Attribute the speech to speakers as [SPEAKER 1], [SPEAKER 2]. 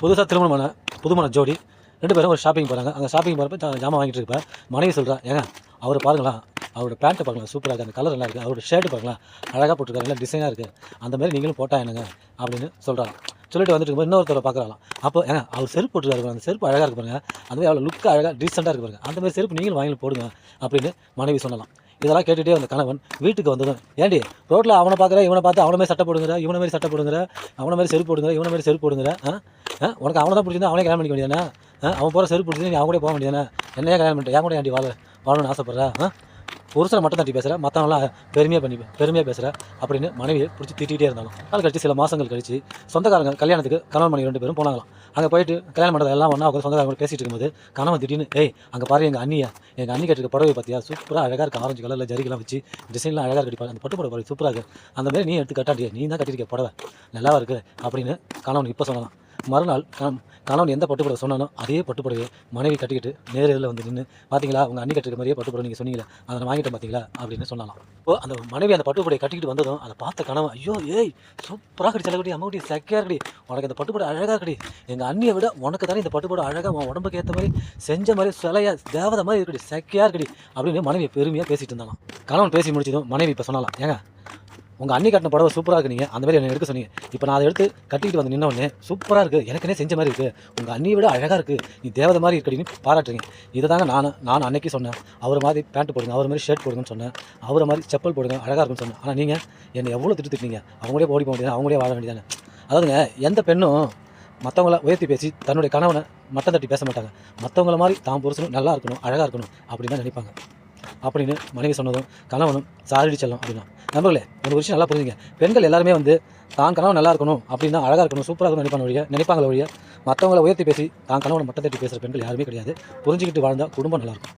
[SPEAKER 1] புதுசாக திருமணமான புதுமண ஜோடி 2 பேரும் ஒரு ஷாப்பிங் போகிறாங்க. அங்கே ஷாப்பிங் போகிறப்ப ஜாமான் வாங்கிட்டு இருப்பேன். மனைவி சொல்கிறா, ஏங்க அவர் பாருங்களா, அவரோட பேண்ட்டை பார்க்கலாம் சூப்பராக இருக்குது, அந்த கலர் நல்லா இருக்குது, அவரோட ஷர்ட்டு பார்க்கலாம் அழகாக போட்டிருக்காரு, நல்லா டிசைனாக இருக்குது, அந்த மாதிரி நீங்களும் போட்டால் என்னங்க அப்படின்னு சொல்கிறாங்க. சொல்லிட்டு வந்துட்டு இருக்கும்போது இன்னொருத்தரை பார்க்குறாங்களாம். அப்போ ஏங்க அவர் செருப்பு போட்டுருக்காரு, அந்த செருப்பு அழகாக இருக்கு பாருங்க, அந்த மாதிரி அவ்வளோ லுக்கு அழகாக டீசெண்டாக இருக்கு பாருங்க, அந்த மாதிரி செருப்பு நீங்களும் வாங்கி போடுங்க அப்படின்னு மனைவி சொல்லலாம். இதெல்லாம் கேட்டுகிட்டே வந்த கணவன் வீட்டுக்கு வந்ததும், ஏண்டி ரோட்டில் அவனை பார்க்குற, இவனை பார்த்து அவனை மாதிரி சட்டை போடுங்கிற, இவனை மாதிரி சட்டை போடுங்கிற, அவனை மாதிரி செருப்பு போடுங்கிற, இவனை மாதிரி செருப்பு போடுங்கிற, உனக்கு அவனை தான் பிடிச்சிருந்தா அவனே கல்யாணம் பண்ணிக்க வேண்டியதானே, அவன் போகிற செருப்பு பிடிச்சிருந்து நீ அவங்க கூட போக வேண்டியதானே, என்னையா கல்யாணம் பண்ணிட்டு என் கூட ஏன்டி வாழணும்னு ஆசைப்படுற, புருஷனை மட்டும் தட்டி பேசுகிற, மற்றவங்களாம் பெருமையாக பேசுகிற அப்படின்னு மனைவியை பிடிச்சி திட்டிகிட்டே இருந்தாலும். நாள் கழிச்சு சில மாதங்கள் கழிச்சு சொந்தக்காரங்க கல்யாணத்துக்கு கணவன் மனைவி 2 பேரும் போனாங்களாம். அங்கே போயிட்டு கல்யாணம் பண்ணுறது எல்லாம் ஒன்றா அவங்க சொந்தக்காரங்க பேசிகிட்டு இருக்கும்போது கணவன் திடீர்னு, அங்கே பாரு எங்கள் அண்ணி கட்டிருக்க புடவை பார்த்தியா, சூப்பராக அழகாக இருக்குது, ஆரஞ்சு கலரில் ஜரிகெல்லாம் வச்சு டிசைன்லாம் அழகாக கட்டிப்பாரு, அந்த பட்டு புடவை சூப்பராக இருக்குது, அந்த மாதிரி நீ எடுத்து கட்டாண்டியா, நீ தான் கட்டிருக்க புடவை நல்லாவா இருக்குது அப்படின்னு கணவன் இப்போ சொல்லலாம். மறுநாள் கணவன் எந்த பட்டுப்புடவை சொன்னானோ அதே பட்டுப்புடவை மனைவி கட்டிக்கிட்டு நேரில் வந்து நின்று, பார்த்தீங்களா உங்கள் அண்ணி கட்டிருக்க மாதிரியே பட்டுப்புடவை நீங்கள் சொன்னீங்களா, அதை நான் வாங்கிட்டேன் பார்த்தீங்களா அப்படின்னு சொன்னாலாம். இப்போ அந்த மனைவி அந்த பட்டுப்புடவை கட்டிக்கிட்டு வந்ததும் அதை பார்த்த கணவன், ஐயோ சூப்பராக கட்டி செலக்கட்டி அம்மாட்டி சக்கையாக இருக்கடி, உனக்கு இந்த பட்டுப்புடவை அழகாக இருக்கடி, எங்கள் அண்ணியை விட உனக்கு தானே இந்த பட்டுப்புடவை அழகாக உன் உடம்புக்கு ஏற்ற மாதிரி செஞ்ச மாதிரி சிலையா தேவதை மாதிரி இருக்கடி, சக்கையாக இருக்கடி அப்படின்னு மனைவி பெருமையாக பேசிட்டு இருந்தாலாம். கணவன் பேசி முடிச்சதும் மனைவி இப்போ சொன்னாலாம், ஏங்க உங்கள் அண்ணி கட்டின புடவை சூப்பராக இருக்குது, நீங்கள் அந்த மாதிரி என்னை எடுக்க சொன்னீங்க, இப்போ நான் அதை எடுத்து கட்டிக்கிட்டு வந்து நின்னோடனே சூப்பராக இருக்குது, எனக்குனே செஞ்ச மாதிரி இருக்குது, உங்கள் அண்ணியை விட அழகாக இருக்குது, நீ தேவதை மாதிரி இருக்கடின்னு பாராட்டுறீங்க. இதை தாங்க நான் அன்னைக்கு சொன்னேன், அவர் மாதிரி பேண்ட் போடுங்க, அவர் மாதிரி ஷர்ட் போடுங்கன்னு சொன்னேன், அவரை மாதிரி செப்பல் போடுங்க அழகாக இருக்குன்னு சொன்னேன். ஆனால் நீங்கள் என்னை எவ்வளோ திட்டிங்க, அவங்களே ஓடி போக வேண்டியது, அவங்களே வாழ வேண்டியதானே. அதாவதுங்க எந்த பெண்ணும் மற்றவங்கள உயர்த்தி பேசி தன்னுடைய கணவனை மட்டம் தட்டி பேச மாட்டாங்க, மற்றவங்கள மாதிரி தான் புருஷனும் நல்லா இருக்கணும் அழகாக இருக்கணும் அப்படின்னு தான் நினைப்பாங்க அப்படின்னு மனைவி சொன்னதும் கணவனும் சாரிடி செல்லும் அப்படின்னா. நண்பர்களே, ஒரு விஷயம் நல்லா புரிஞ்சுங்க, பெண்கள் எல்லாருமே வந்து தான் கணவன் நல்லா இருக்கணும் அப்படின்னா அழகாக இருக்கணும் சூப்பராக இருக்கணும் நினைப்பாங்களே ஒழிய மற்றவங்களை உயர்த்தி பேசி தான் கணவனை மட்டம் தட்டி பேசுகிற பெண்கள் யாருமே கிடையாது. புரிஞ்சுக்கிட்டு வாழ்ந்தால் குடும்பம் நல்லாயிருக்கும்.